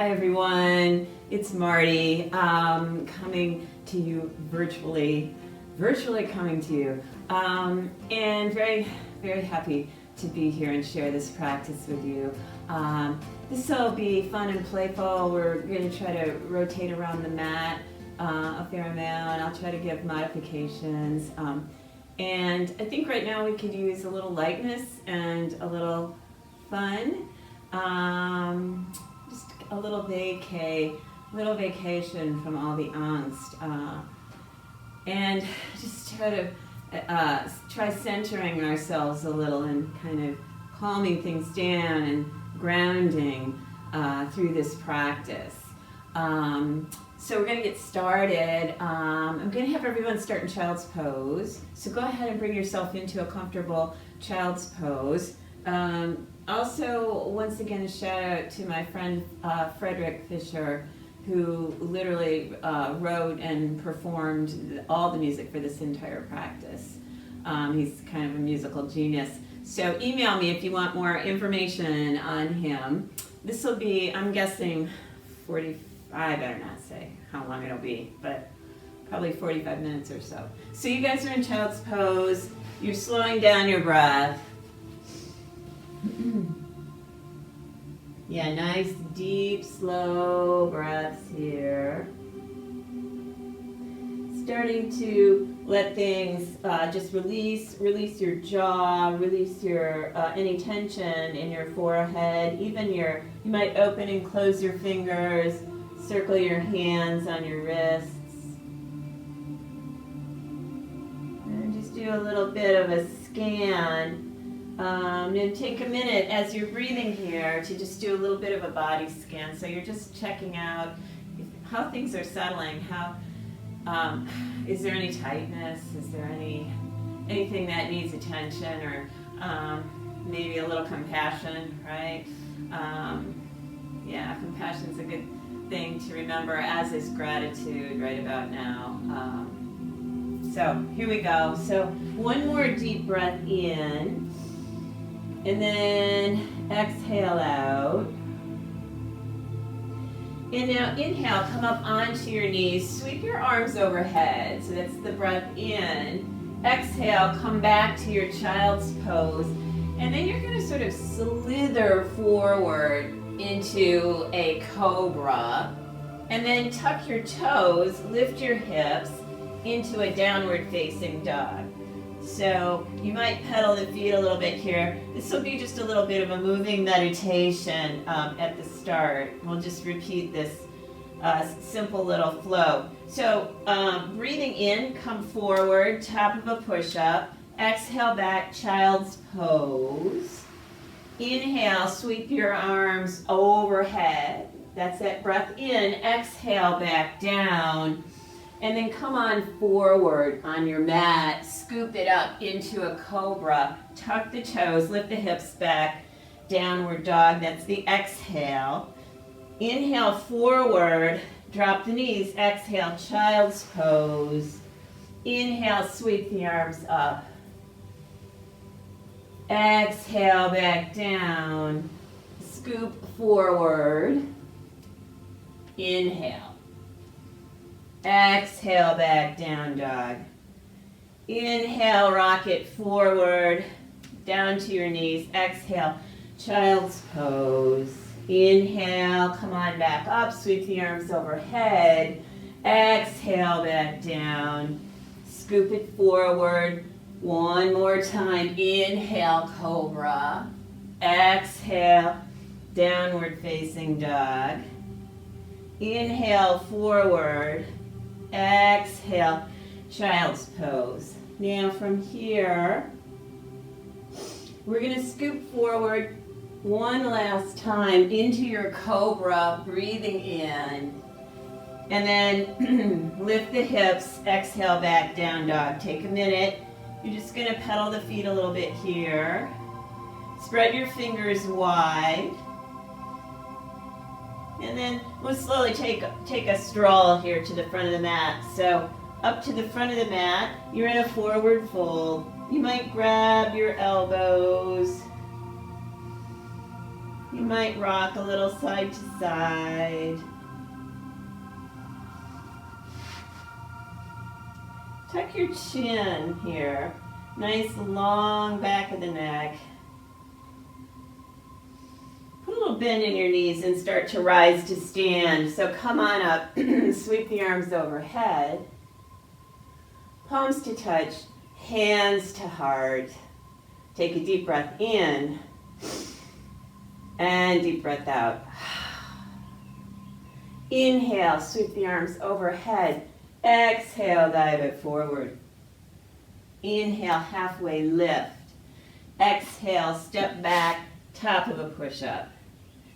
Hi everyone, it's Marty, coming to you virtually coming to you, and very, very happy to be here and share this practice with you. This will be fun and playful. We're going to try to rotate around the mat a fair amount. I'll try to give modifications, and I think right now we could use a little lightness and a little fun. Just a little vacation from all the angst, and just try centering ourselves a little and kind of calming things down and grounding through this practice. So we're going to get started. I'm going to have everyone start in child's pose. So go ahead and bring yourself into a comfortable child's pose. Also, once again, a shout out to my friend Frederick Fisher, who literally wrote and performed all the music for this entire practice. He's kind of a musical genius. So email me if you want more information on him. This will be, I'm guessing, I better not say how long it'll be, but probably 45 minutes or so. So you guys are in child's pose. You're slowing down your breath. Yeah, nice, deep, slow breaths here. Starting to let things just release your jaw, release your any tension in your forehead. Even you might open and close your fingers, circle your hands on your wrists. And just do a little bit of a scan. And take a minute as you're breathing here to just do a little bit of a body scan. So you're just checking out how things are settling. How is there any tightness? Is there anything that needs attention, or maybe a little compassion, right? Yeah, compassion's a good thing to remember, as is gratitude right about now. So here we go. So one more deep breath in. And then exhale out. And now inhale, come up onto your knees, sweep your arms overhead. So that's the breath in. Exhale, come back to your child's pose. And then you're going to sort of slither forward into a cobra. And then tuck your toes, lift your hips into a downward facing dog. So you might pedal the feet a little bit here. This will be just a little bit of a moving meditation at the start. We'll just repeat this simple little flow. So breathing in, come forward, top of a push-up. Exhale back, child's pose. Inhale, sweep your arms overhead. That's that breath in. Exhale back down. And then come on forward on your mat, scoop it up into a cobra, tuck the toes, lift the hips back, downward dog, that's the exhale. Inhale forward, drop the knees, exhale, child's pose. Inhale, sweep the arms up. Exhale, back down, scoop forward. Inhale. Exhale, back down dog. Inhale, rock it forward, down to your knees. Exhale, child's pose. Inhale, come on back up, sweep the arms overhead. Exhale, back down. Scoop it forward. One more time. Inhale, cobra. Exhale, downward facing dog. Inhale, forward. Exhale, child's pose. Now from here, we're going to scoop forward one last time into your cobra, breathing in. And then lift the hips, exhale back down dog. Take a minute. You're just going to pedal the feet a little bit here. Spread your fingers wide. And then we'll slowly take a stroll here to the front of the mat. So up to the front of the mat, you're in a forward fold. You might grab your elbows. You might rock a little side to side. Tuck your chin here. Nice long back of the neck. Put a little bend in your knees and start to rise to stand. So come on up, sweep the arms overhead. Palms to touch, hands to heart. Take a deep breath in and deep breath out. Inhale, sweep the arms overhead. Exhale, dive it forward. Inhale, halfway lift. Exhale, step back, top of a push-up.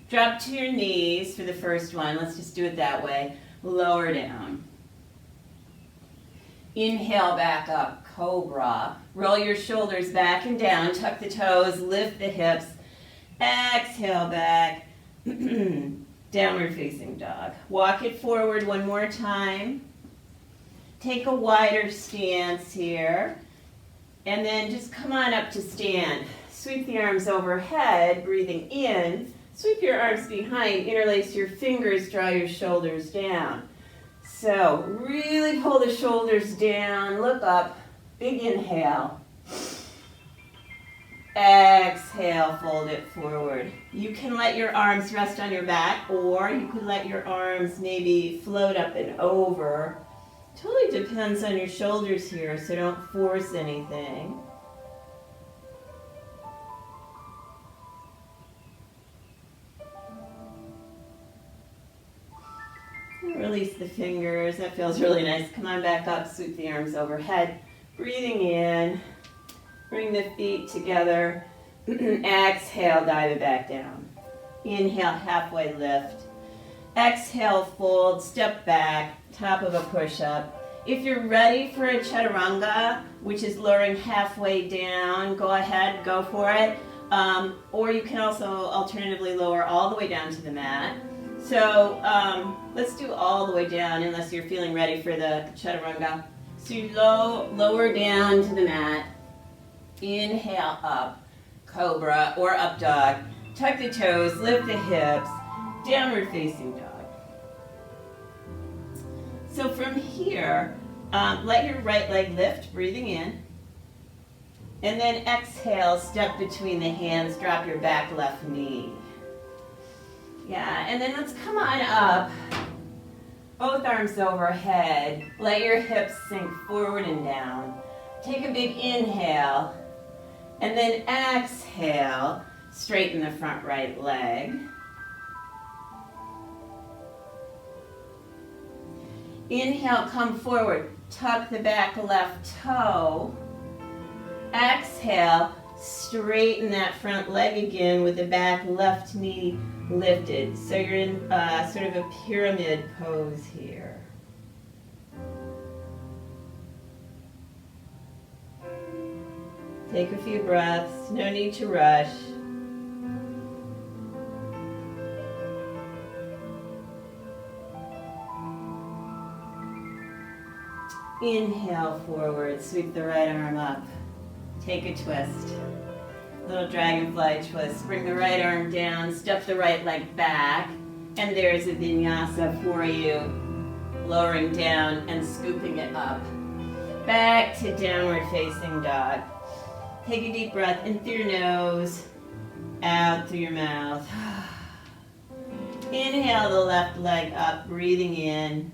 Drop to your knees for the first one. Let's just do it that way. Lower down. Inhale, back up, cobra. Roll your shoulders back and down. Tuck the toes, lift the hips. Exhale, back. Downward facing dog. Walk it forward one more time. Take a wider stance here. And then just come on up to stand. Sweep the arms overhead, breathing in. Sweep your arms behind, interlace your fingers, draw your shoulders down. So really pull the shoulders down, look up, big inhale. Exhale, fold it forward. You can let your arms rest on your back, or you could let your arms maybe float up and over. Totally depends on your shoulders here, so don't force anything. Release the fingers, that feels really nice. Come on back up, sweep the arms overhead. Breathing in, bring the feet together. Exhale, dive it back down. Inhale, halfway lift. Exhale, fold, step back, top of a push-up. If you're ready for a chaturanga, which is lowering halfway down, go ahead, go for it. Or you can also alternatively lower all the way down to the mat. So let's do all the way down unless you're feeling ready for the chaturanga. So you lower down to the mat. Inhale up, cobra or up dog. Tuck the toes, lift the hips, downward facing dog. So from here, let your right leg lift, breathing in. And then exhale, step between the hands, drop your back left knee. Yeah, and then let's come on up. Both arms overhead. Let your hips sink forward and down. Take a big inhale. And then exhale, straighten the front right leg. Inhale, come forward. Tuck the back left toe. Exhale, straighten that front leg again with the back left knee lifted. So you're in sort of a pyramid pose here. Take a few breaths, no need to rush. Inhale forward, sweep the right arm up. Take a twist. Little dragonfly twist. Bring the right arm down, step the right leg back, and there's a vinyasa for you. Lowering down and scooping it up. Back to downward facing dog. Take a deep breath in through your nose, out through your mouth. Inhale the left leg up, breathing in.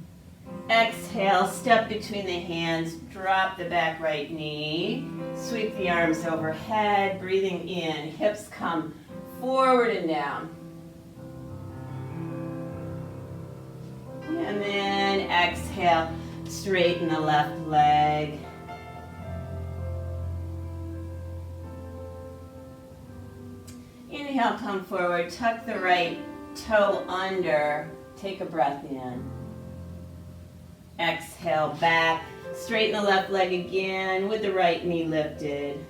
Exhale, step between the hands, drop the back right knee. Sweep the arms overhead, breathing in. Hips come forward and down. And then exhale, straighten the left leg. Inhale, come forward, tuck the right toe under. Take a breath in. Exhale, back. Straighten the left leg again with the right knee lifted.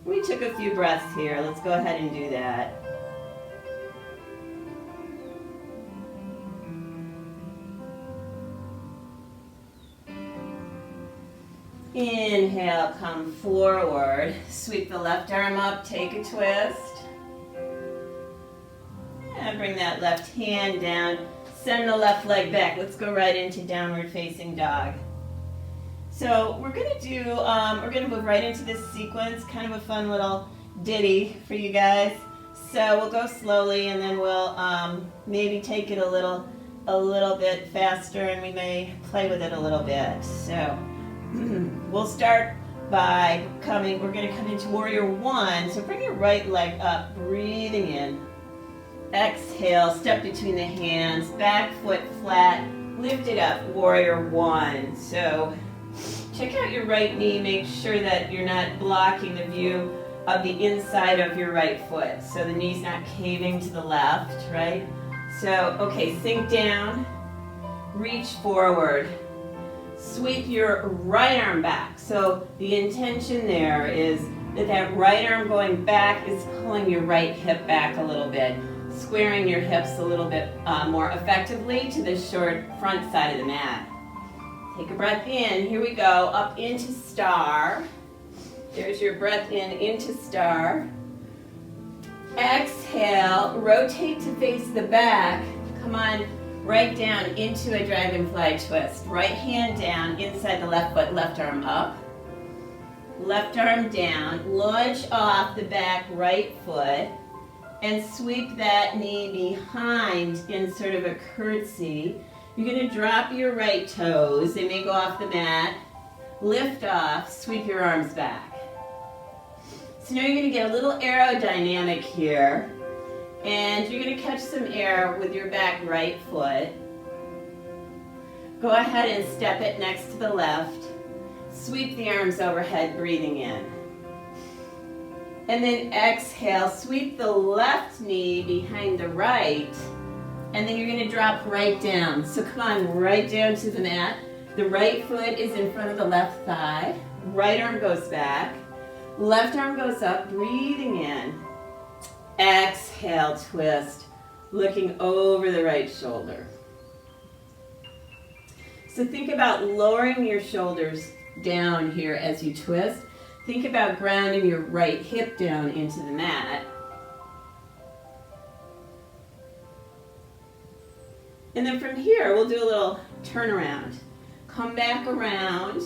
We took a few breaths here. Let's go ahead and do that. Inhale, come forward. Sweep the left arm up, take a twist. ahead and bring that left hand down. Send the left leg back. Let's go right into downward facing dog. So we're gonna move right into this sequence, kind of a fun little ditty for you guys. So we'll go slowly and then we'll maybe take it a little bit faster, and we may play with it a little bit. So we'll start by we're gonna come into warrior one. So bring your right leg up, breathing in. Exhale, step between the hands, back foot flat, lift it up, warrior one. So check out your right knee, make sure that you're not blocking the view of the inside of your right foot. So the knee's not caving to the left, right? So, okay, sink down, reach forward, sweep your right arm back. So the intention there is that right arm going back is pulling your right hip back a little bit, squaring your hips a little bit more effectively to the short front side of the mat. Take a breath in. Here we go. Up into star. There's your breath in into star. Exhale. Rotate to face the back. Come on. Right down into a dragonfly twist. Right hand down inside the left foot. Left arm up. Left arm down. Launch off the back right foot. And sweep that knee behind in sort of a curtsy. You're going to drop your right toes. They may go off the mat. Lift off. Sweep your arms back. So now you're going to get a little aerodynamic here. And you're going to catch some air with your back right foot. Go ahead and step it next to the left. Sweep the arms overhead, breathing in. And then exhale. Sweep the left knee behind the right. And then you're going to drop right down. So come on, right down to the mat. The right foot is in front of the left thigh. Right arm goes back. Left arm goes up, breathing in. Exhale, twist, looking over the right shoulder. So think about lowering your shoulders down here as you twist. Think about grounding your right hip down into the mat. And then from here, we'll do a little turnaround. Come back around.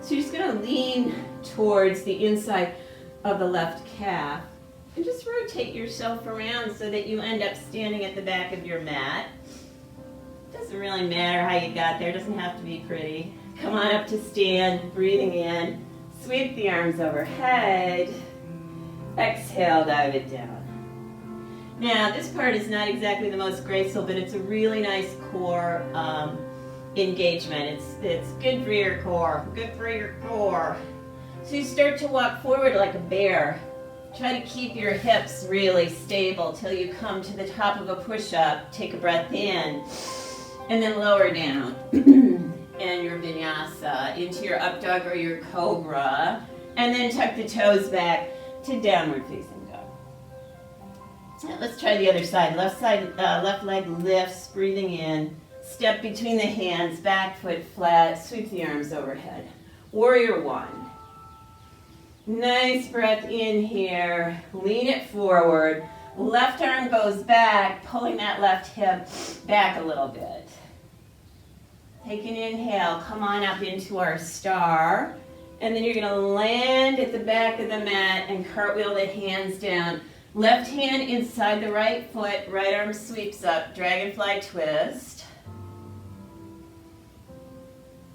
So you're just going to lean towards the inside of the left calf. And just rotate yourself around so that you end up standing at the back of your mat. Doesn't really matter how you got there. Doesn't have to be pretty. Come on up to stand, breathing in. Sweep the arms overhead. Exhale, dive it down. Now, this part is not exactly the most graceful, but it's a really nice core engagement. It's good for your core, good for your core. So you start to walk forward like a bear. Try to keep your hips really stable till you come to the top of a push-up. Take a breath in, and then lower down. And your vinyasa into your up dog or your cobra. And then tuck the toes back to downward facing. Let's try the other side. Left leg lifts, breathing in. Step between the hands, back foot flat, sweep the arms overhead. Warrior one. Nice breath in here. Lean it forward. Left arm goes back, pulling that left hip back a little bit. Take an inhale. Come on up into our star. And then you're going to land at the back of the mat and cartwheel the hands down. Left hand inside the right foot, right arm sweeps up, dragonfly twist.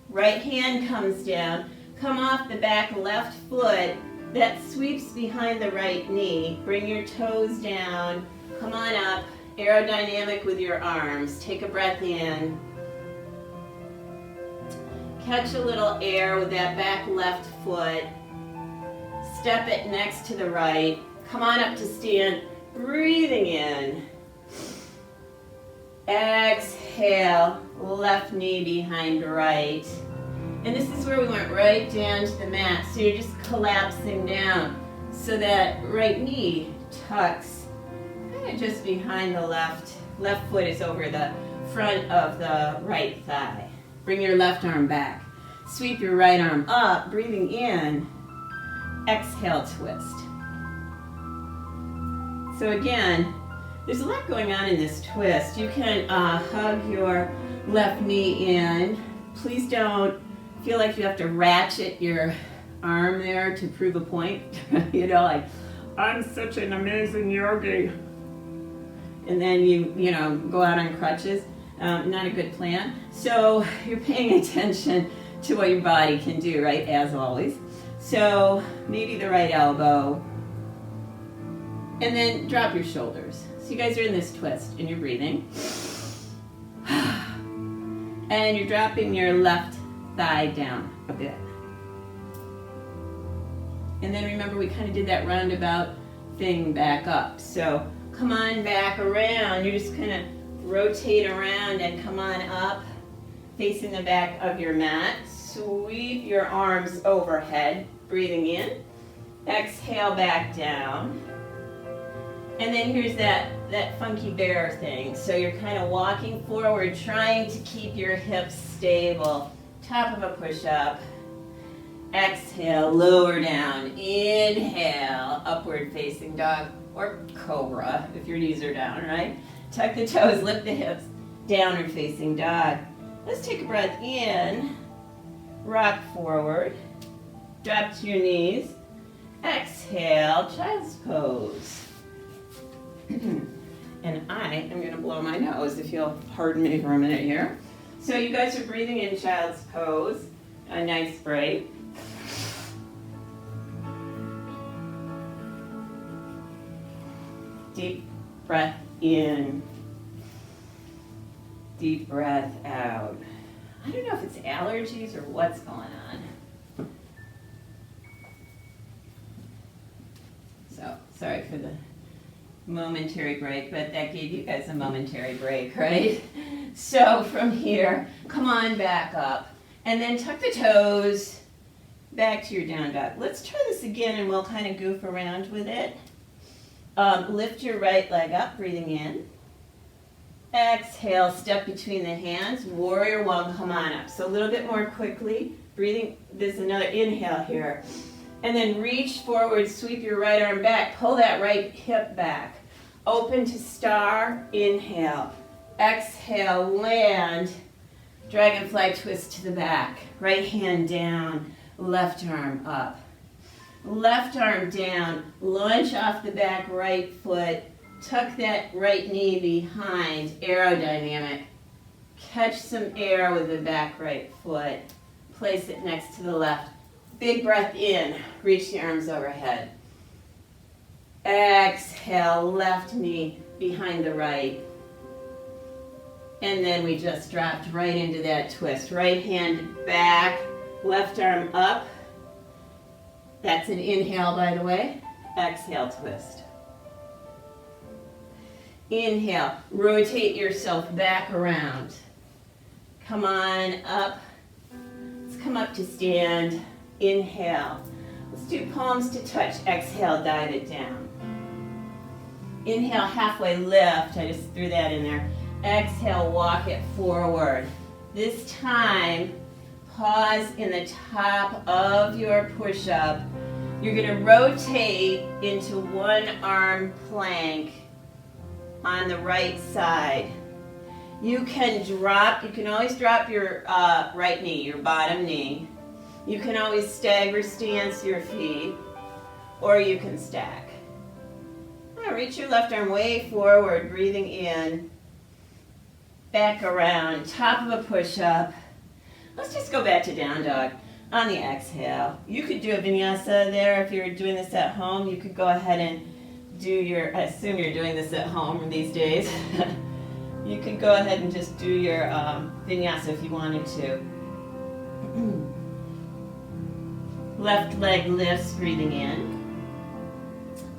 Right hand comes down, come off the back left foot, that sweeps behind the right knee. Bring your toes down, come on up, aerodynamic with your arms. Take a breath in. Catch a little air with that back left foot. Step it next to the right. Come on up to stand, breathing in. Exhale, left knee behind right. And this is where we went right down to the mat. So you're just collapsing down so that right knee tucks kind of just behind the left. Left foot is over the front of the right thigh. Bring your left arm back. Sweep your right arm up, breathing in. Exhale, twist. So again, There's a lot going on in this twist. You can hug your left knee in. Please don't feel like you have to ratchet your arm there to prove a point. You know, like, I'm such an amazing yogi. And then you know, go out on crutches. Not a good plan. So you're paying attention to what your body can do, right, as always. So maybe the right elbow. And then drop your shoulders. So you guys are in this twist and you're breathing. And you're dropping your left thigh down a bit. And then remember we kind of did that roundabout thing back up. So come on back around. You're just kind of rotate around and come on up, facing the back of your mat. Sweep your arms overhead, breathing in. Exhale back down. And then here's that funky bear thing. So you're kind of walking forward, trying to keep your hips stable. Top of a push-up. Exhale, lower down. Inhale, upward facing dog or cobra if your knees are down, right? Tuck the toes, lift the hips, downward facing dog. Let's take a breath in. Rock forward. Drop to your knees. Exhale, child's pose. And I am going to blow my nose if you'll pardon me for a minute here. So you guys are breathing in child's pose. A nice break. Deep breath in. Deep breath out. I don't know if it's allergies or what's going on. So, sorry for the momentary break, but that gave you guys a momentary break, right? So from here, come on back up. And then tuck the toes back to your down dog. Let's try this again and we'll kind of goof around with it. Lift your right leg up, breathing in. Exhale, step between the hands. Warrior one, come on up. So a little bit more quickly. Breathing, there's another inhale here. And then reach forward, sweep your right arm back. Pull that right hip back. Open to star, inhale. Exhale, land. Dragonfly twist to the back. Right hand down, left arm up. Left arm down, launch off the back right foot. Tuck that right knee behind, aerodynamic. Catch some air with the back right foot. Place it next to the left. Big breath in, reach the arms overhead. Exhale, left knee behind the right. And then we just dropped right into that twist. Right hand back, left arm up. That's an inhale, by the way. Exhale, twist. Inhale, rotate yourself back around. Come on up. Let's come up to stand. Inhale. Let's do palms to touch. Exhale, dive it down. Inhale, halfway lift. I just threw that in there. Exhale, walk it forward. This time, pause in the top of your push-up. You're going to rotate into one arm plank on the right side. You can always drop your right knee, your bottom knee. You can always stagger stance your feet, or you can stack. Now reach your left arm way forward, breathing in, back around, top of a push-up. Let's just go back to down dog. On the exhale, you could do a vinyasa there if you're doing this at home. You could go ahead and do your, I assume you're doing this at home these days. You could go ahead and just do your vinyasa if you wanted to. Left leg lifts, breathing in.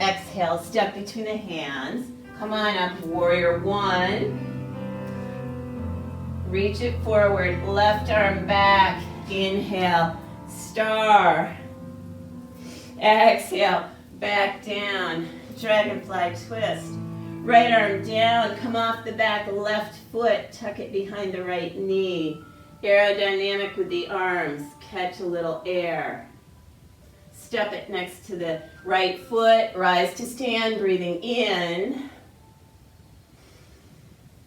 Exhale, step between the hands. Come on up, warrior one. Reach it forward, left arm back. Inhale, star. Exhale, back down. Dragonfly twist. Right arm down, come off the back left foot, tuck it behind the right knee. Aerodynamic with the arms, catch a little air. Step it next to the right foot, rise to stand, breathing in.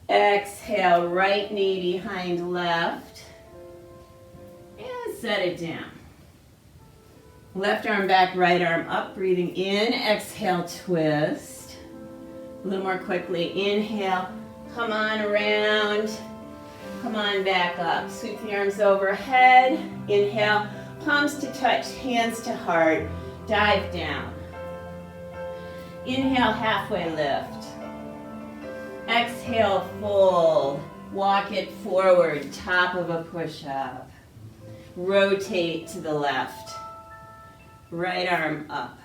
Exhale, right knee behind left. And set it down. Left arm back, right arm up. Breathing in. Exhale, twist. A little more quickly. Inhale. Come on around. Come on back up. Sweep the arms overhead. Inhale. Palms to touch. Hands to heart. Dive down. Inhale, halfway lift. Exhale, fold. Walk it forward, top of a push-up. Rotate to the left. Right arm up.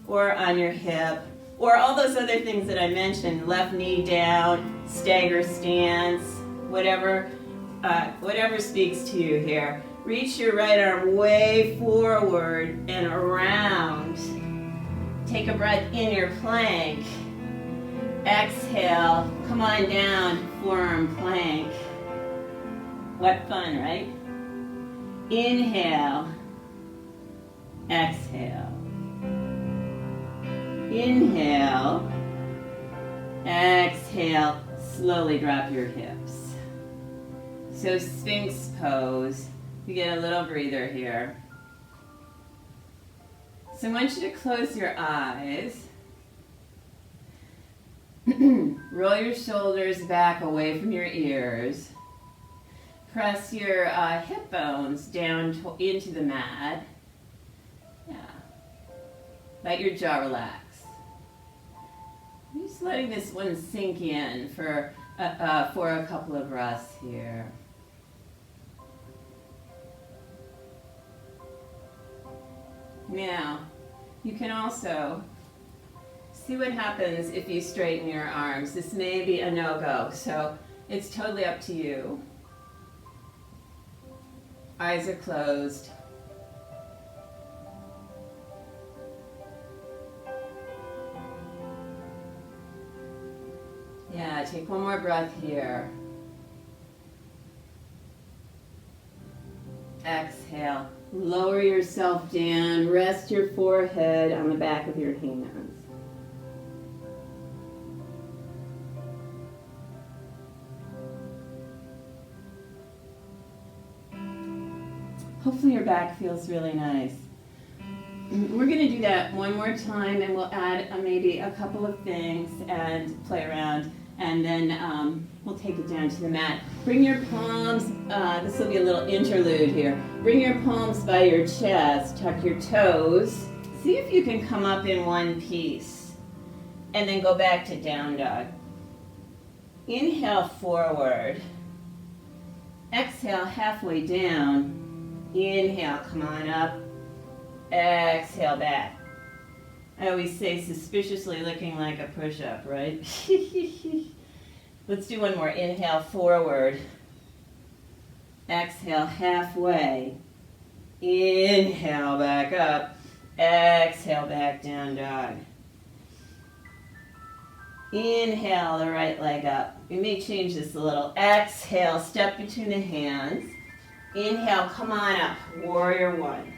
Or on your hip. Or all those other things that I mentioned. Left knee down, stagger stance, whatever speaks to you here. Reach your right arm way forward and around. Take a breath in your plank. Exhale, come on down, forearm plank. What fun, right? Inhale, exhale. Inhale, exhale, slowly drop your hips. So Sphinx pose, you get a little breather here. So I want you to close your eyes. Roll your shoulders back away from your ears. Press your hip bones down into the mat. Yeah. Let your jaw relax. I'm just letting this one sink in for a couple of breaths here. Now, you can also see what happens if you straighten your arms. This may be a no-go, so it's totally up to you. Eyes are closed. Yeah, take one more breath here. Exhale. Lower yourself down. Rest your forehead on the back of your hands. Hopefully your back feels really nice. We're going to do that one more time, and we'll add maybe a couple of things and play around, and then we'll take it down to the mat. Bring your palms, this will be a little interlude here. Bring your palms by your chest, tuck your toes. See if you can come up in one piece, and then go back to down dog. Inhale forward. Exhale halfway down. Inhale, come on up. Exhale back. I always say suspiciously looking like a push-up, right? Let's do one more. Inhale forward. Exhale halfway. Inhale back up. Exhale back down dog. Inhale the right leg up. We may change this a little. Exhale, step between the hands. Inhale, come on up. Warrior one.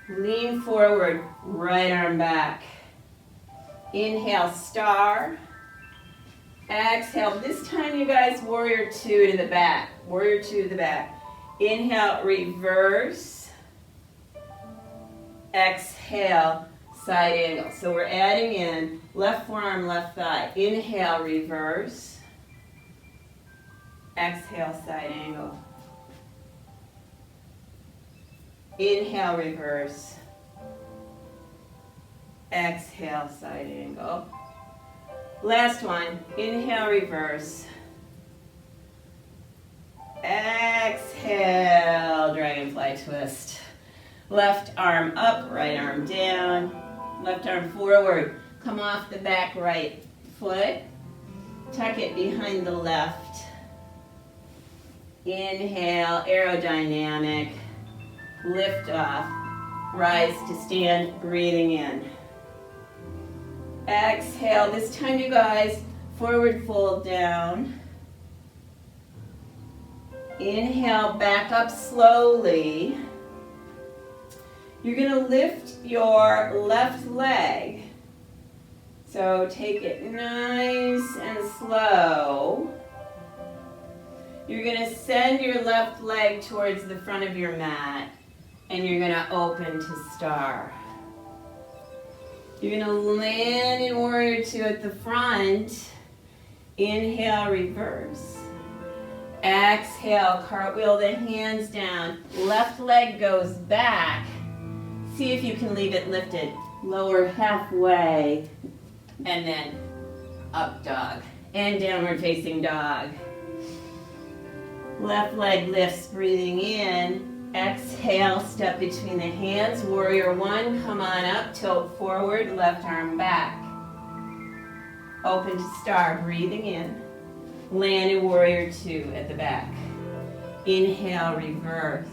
Lean forward, right arm back. Inhale, star. Exhale. This time, you guys, warrior two to the back. Warrior two to the back. Inhale, reverse. Exhale, side angle. So we're adding in left forearm, left thigh. Inhale, reverse. Exhale, side angle. Inhale, reverse. Exhale, side angle. Last one. Inhale, reverse. Exhale, dragonfly twist. Left arm up, right arm down. Left arm forward. Come off the back right foot. Tuck it behind the left. Inhale, aerodynamic. Lift off. Rise to stand, breathing in. Exhale. This time, you guys, forward fold down. Inhale, back up slowly. You're going to lift your left leg So take it nice and slow. You're going to send your left leg towards the front of your mat, and you're going to open to star. You're going to land in warrior two at the front. Inhale, reverse. Exhale, cartwheel the hands down. Left leg goes back. See if you can leave it lifted. Lower halfway, and then up dog and downward facing dog. Left leg lifts, breathing in. Exhale, step between the hands. Warrior one, come on up, tilt forward, left arm back. Open to star, breathing in. Land in warrior two at the back. Inhale, reverse.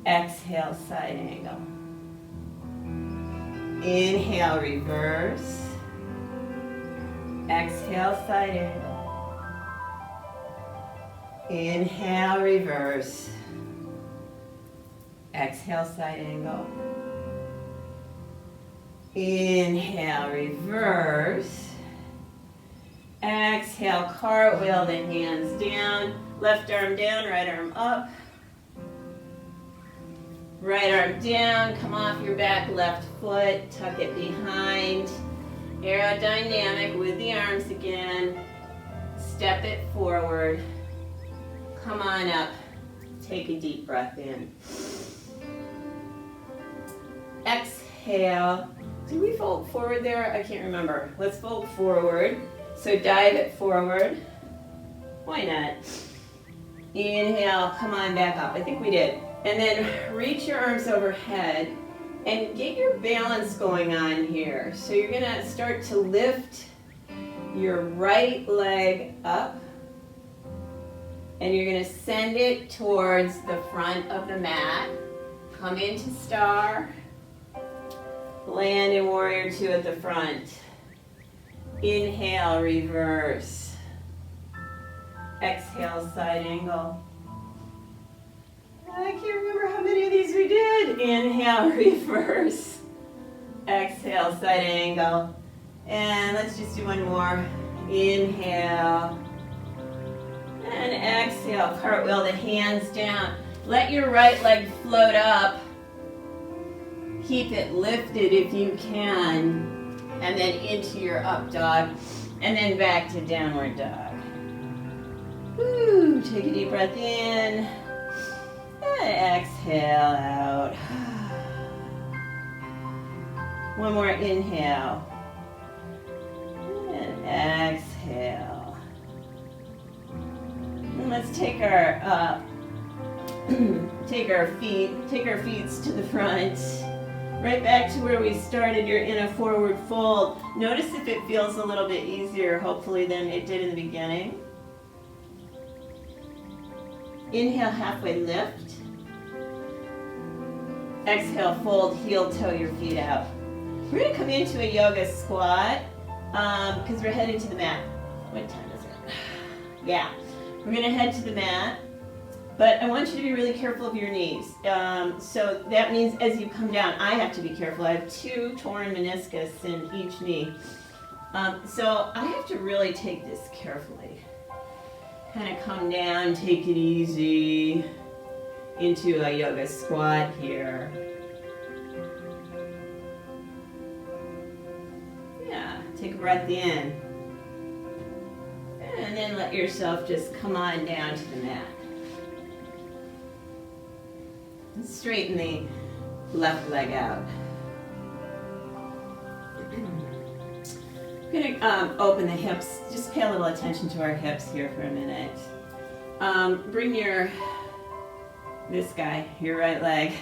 Exhale, side angle. Inhale, reverse. Exhale, side angle. Inhale, reverse. Exhale, side angle. Inhale, reverse. Exhale, cartwheel the hands down. Left arm down, right arm up. Right arm down, come off your back, left foot, tuck it behind. Aerodynamic with the arms again. Step it forward. Come on up. Take a deep breath in. Exhale. Did we fold forward there? I can't remember. Let's fold forward. So dive it forward. Why not? Inhale, come on back up. I think we did. And then reach your arms overhead and get your balance going on here. So you're going to start to lift your right leg up, and you're going to send it towards the front of the mat. Come into star. Land in warrior two at the front. Inhale, reverse. Exhale, side angle. I can't remember how many of these we did. Inhale, reverse. Exhale, side angle. And let's just do one more. Inhale. And exhale, cartwheel the hands down. Let your right leg float up. Keep it lifted if you can. And then into your up dog. And then back to downward dog. Woo, take a deep breath in. And exhale out. One more inhale. And exhale. And let's take our take our feet to the front. Right back to where we started. You're in a forward fold. Notice if it feels a little bit easier, hopefully, than it did in the beginning. Inhale, halfway lift. Exhale, fold, heel, toe your feet out. We're going to come into a yoga squat because we're heading to the mat. What time is it? Yeah. We're going to head to the mat, but I want you to be really careful of your knees. So that means as you come down, I have to be careful. I have 2 torn meniscus in each knee. So I have to really take this carefully. Kind of come down, take it easy into a yoga squat here. Yeah, take a breath in. And then let yourself just come on down to the mat. And straighten the left leg out. I'm going to open the hips. Just pay a little attention to our hips here for a minute. Bring this guy, your right leg,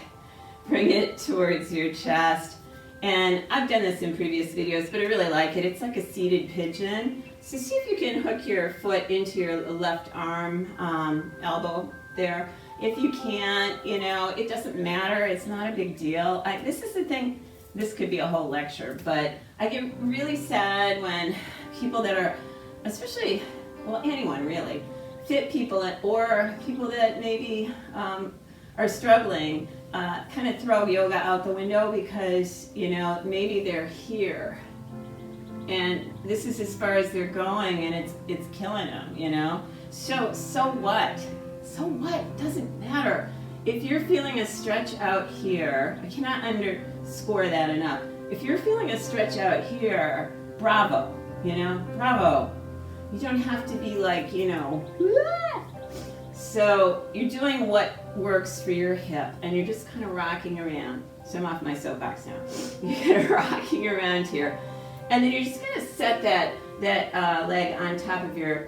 bring it towards your chest. And I've done this in previous videos, but I really like it. It's like a seated pigeon. So see if you can hook your foot into your left arm, elbow there. If you can't, it doesn't matter. It's not a big deal. This is the thing. This could be a whole lecture, but I get really sad when people that are, especially, well, anyone really, fit people or people that maybe are struggling, kind of throw yoga out the window because, maybe they're here And this is as far as they're going, and it's killing them, you know? So what? So what? Doesn't matter. If you're feeling a stretch out here, I cannot underscore that enough. If you're feeling a stretch out here, bravo, you know? Bravo. You don't have to be like, you know, so you're doing what works for your hip, and you're just kind of rocking around. So I'm off my soapbox now. You're kind of rocking around here. And then you're just going to set that leg on top of your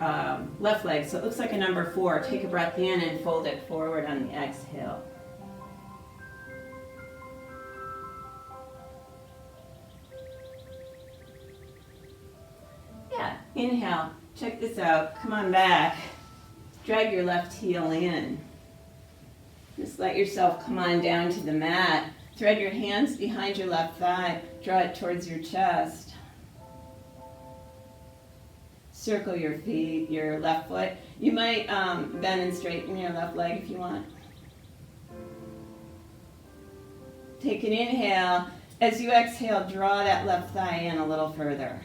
left leg. So it looks like a number 4. Take a breath in and fold it forward on the exhale. Yeah, inhale. Check this out. Come on back. Drag your left heel in. Just let yourself come on down to the mat. Thread your hands behind your left thigh. Draw it towards your chest. Circle your feet, your left foot. You might bend and straighten your left leg if you want. Take an inhale. As you exhale, draw that left thigh in a little further.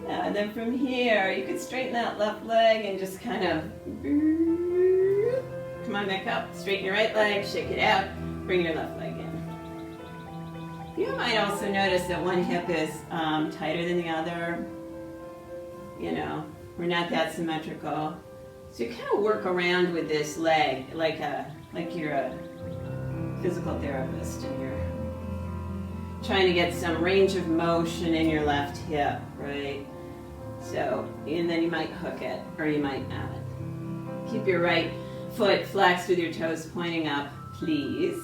And then from here, you could straighten that left leg and just kind of come on back up. Straighten your right leg, shake it out, bring your left leg in. You might also notice that one hip is tighter than the other. You know, we're not that symmetrical. So you kind of work around with this leg like you're a physical therapist and you're trying to get some range of motion in your left hip, right? So, and then you might hook it, or you might not. Keep your right foot flexed with your toes pointing up, please.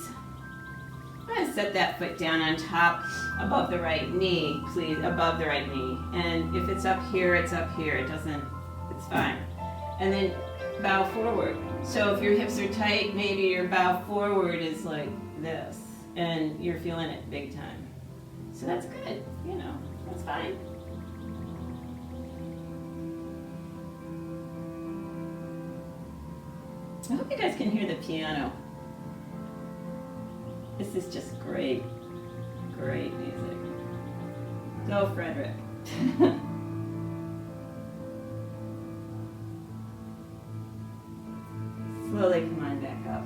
I'm going to set that foot down on top, above the right knee, please, above the right knee. And if it's up here, it's up here. It's fine. And then bow forward. So if your hips are tight, maybe your bow forward is like this, and you're feeling it big time. So that's good, you know, that's fine. I hope you guys can hear the piano. This is just great, great music. Go, Frederick. Slowly come on back up.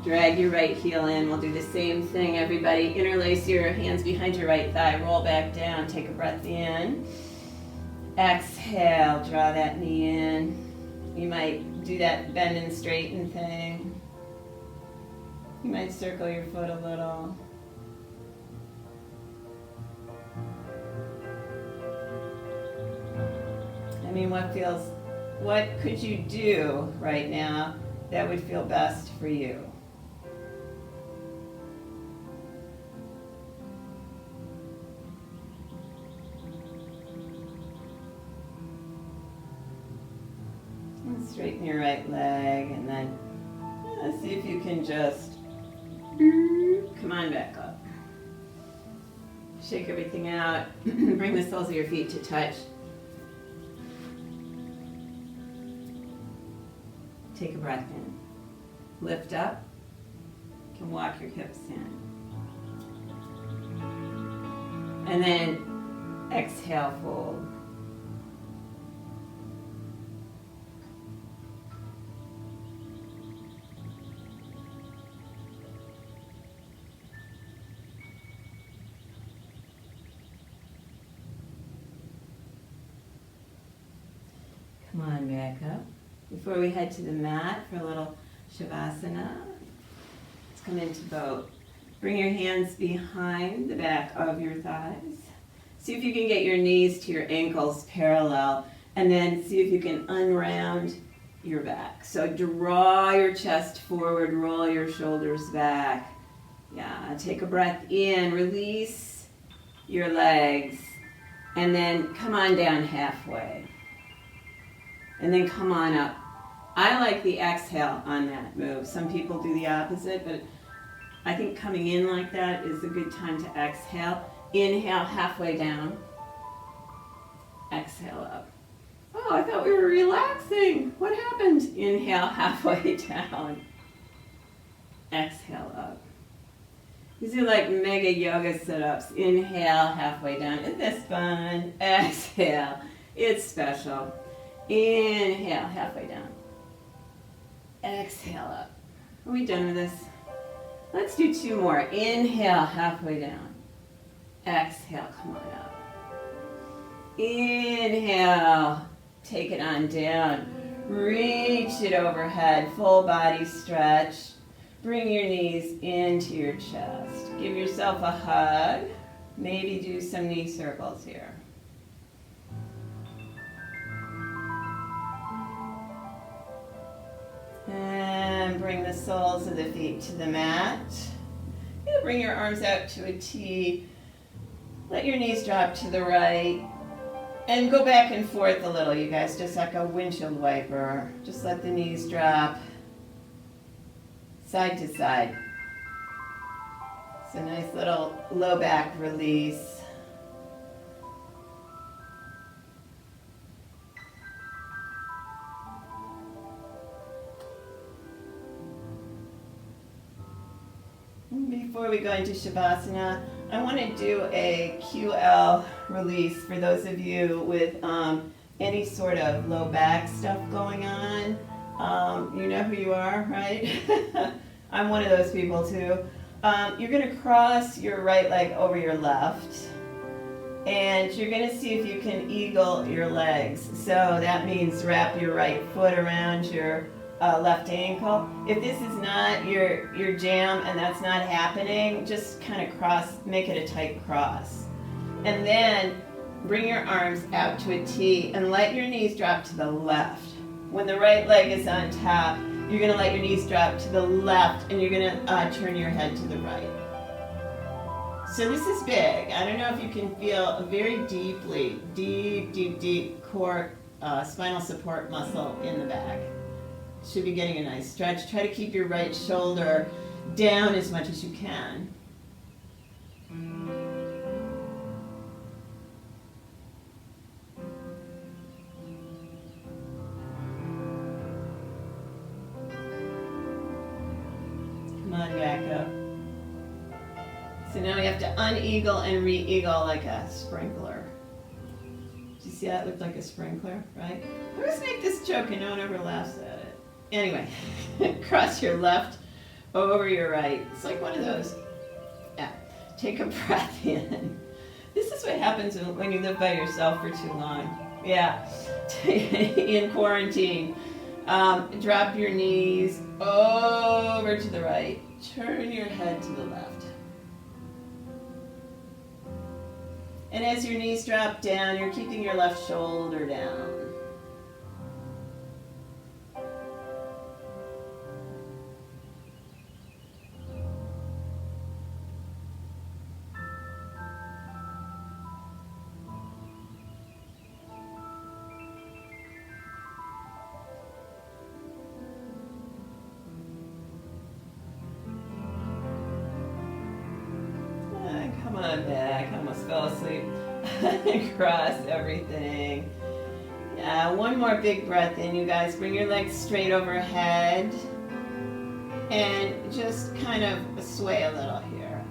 Drag your right heel in. We'll do the same thing, everybody. Interlace your hands behind your right thigh. Roll back down. Take a breath in. Exhale. Draw that knee in. You might do that bend and straighten thing. You might circle your foot a little. I mean, what could you do right now that would feel best for you? And straighten your right leg, and then see if you can just come on back up. Shake everything out. Bring the soles of your feet to touch. Take a breath in. Lift up. You can walk your hips in. And then exhale, fold. Come on back up. Before we head to the mat for a little Shavasana, let's come into boat. Bring your hands behind the back of your thighs. See if you can get your knees to your ankles parallel, and then see if you can unround your back. So draw your chest forward, roll your shoulders back. Yeah, take a breath in, release your legs, and then come on down halfway. And then come on up. I like the exhale on that move. Some people do the opposite, but I think coming in like that is a good time to exhale. Inhale halfway down. Exhale up. Oh, I thought we were relaxing. What happened? Inhale halfway down. exhale up. These are like mega yoga sit-ups. Inhale, halfway down. Isn't this fun? Exhale. It's special. Inhale, halfway down. Exhale up. Are we done with this? Let's do 2 more. Inhale, halfway down. Exhale, come on up. Inhale, take it on down. Reach it overhead, full body stretch. Bring your knees into your chest. Give yourself a hug. Maybe do some knee circles here. And bring the soles of the feet to the mat. You bring your arms out to a T. Let your knees drop to the right. And go back and forth a little, you guys, just like a windshield wiper. Just let the knees drop side to side. It's a nice little low back release. Before we go into Shavasana, I want to do a QL release for those of you with any sort of low back stuff going on. You know who you are, right? I'm one of those people too. You're going to cross your right leg over your left, and you're going to see if you can eagle your legs. So that means wrap your right foot around your left ankle. If this is not your jam and that's not happening, just kind of cross, make it a tight cross. And then bring your arms out to a T and let your knees drop to the left. When the right leg is on top, you're going to let your knees drop to the left and you're going to turn your head to the right. So this is big. I don't know if you can feel a very deeply, deep core spinal support muscle in the back. Should be getting a nice stretch. Try to keep your right shoulder down as much as you can. Come on, back up. So now we have to uneagle and re-eagle like a sprinkler. Do you see that? It looked like a sprinkler, right? I always make this joke and no one ever laughs at it. Anyway, cross your left over your right. It's like one of those. Yeah. Take a breath in. This is what happens when you live by yourself for too long. Yeah. In quarantine. Drop your knees over to the right. Turn your head to the left. And as your knees drop down, you're keeping your left shoulder down. Come on back. I almost fell asleep. Cross everything. Yeah, one more big breath in, you guys. Bring your legs straight overhead and just kind of sway a little here.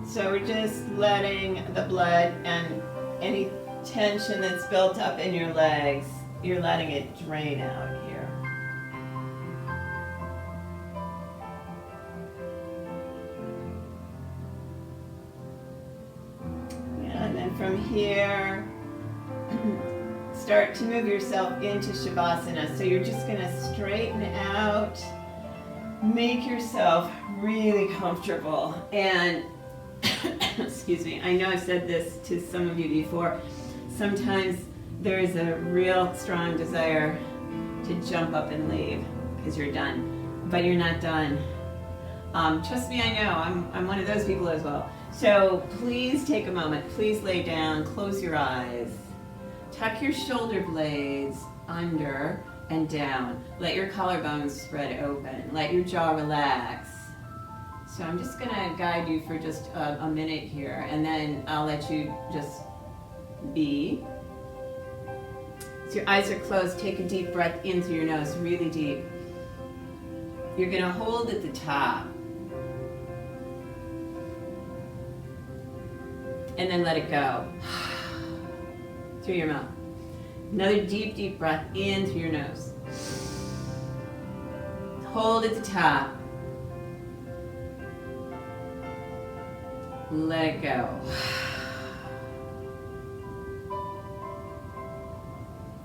So we're just letting the blood and any tension that's built up in your legs, you're letting it drain out here. From here, start to move yourself into Shavasana. So you're just going to straighten out, make yourself really comfortable. And, excuse me, I know I've said this to some of you before. Sometimes there is a real strong desire to jump up and leave because you're done, but you're not done. Trust me, I know, I'm one of those people as well. So please take a moment, please lay down, close your eyes, tuck your shoulder blades under and down. Let your collarbones spread open, let your jaw relax. So I'm just gonna guide you for just a minute here and then I'll let you just be. So your eyes are closed, take a deep breath in through your nose, really deep. You're gonna hold at the top. and then let it go through your mouth. Another deep, deep breath in through your nose. Hold at the top. Let it go.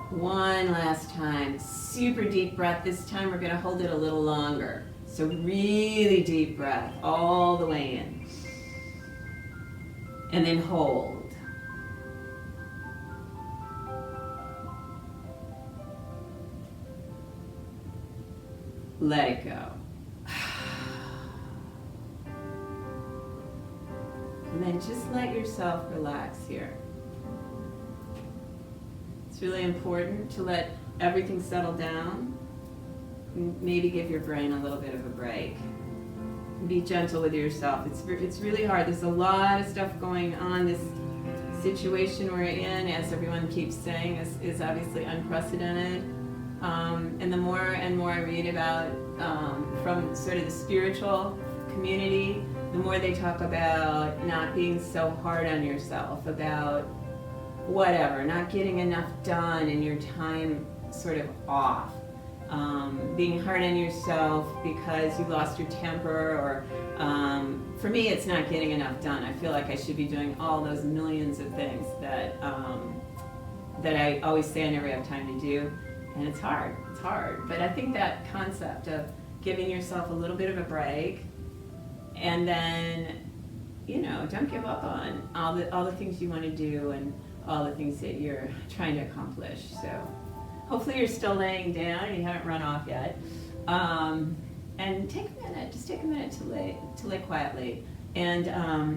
One last time. Super deep breath. This time we're going to hold it a little longer. So really deep breath all the way in. And then hold. Let it go. And then just let yourself relax here. It's really important to let everything settle down. Maybe give your brain a little bit of a break. Be gentle with yourself. It's really hard. There's a lot of stuff going on. This situation we're in, as everyone keeps saying, is obviously unprecedented. And the more and more I read about from sort of the spiritual community, the more they talk about not being so hard on yourself, about whatever, not getting enough done and your time sort of off. Being hard on yourself because you lost your temper, or for me it's not getting enough done. I feel like I should be doing all those millions of things that I always say I never have time to do, and it's hard, but I think that concept of giving yourself a little bit of a break, and then, you know, don't give up on all the things you want to do and all the things that you're trying to accomplish. So hopefully you're still laying down and you haven't run off yet. And take a minute, just take a minute to lay quietly. And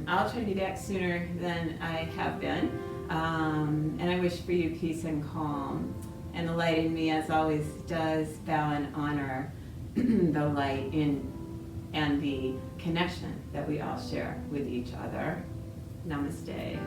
I'll try to be back sooner than I have been. And I wish for you peace and calm. And the light in me, as always, does bow and honor the light in and the connection that we all share with each other. Namaste.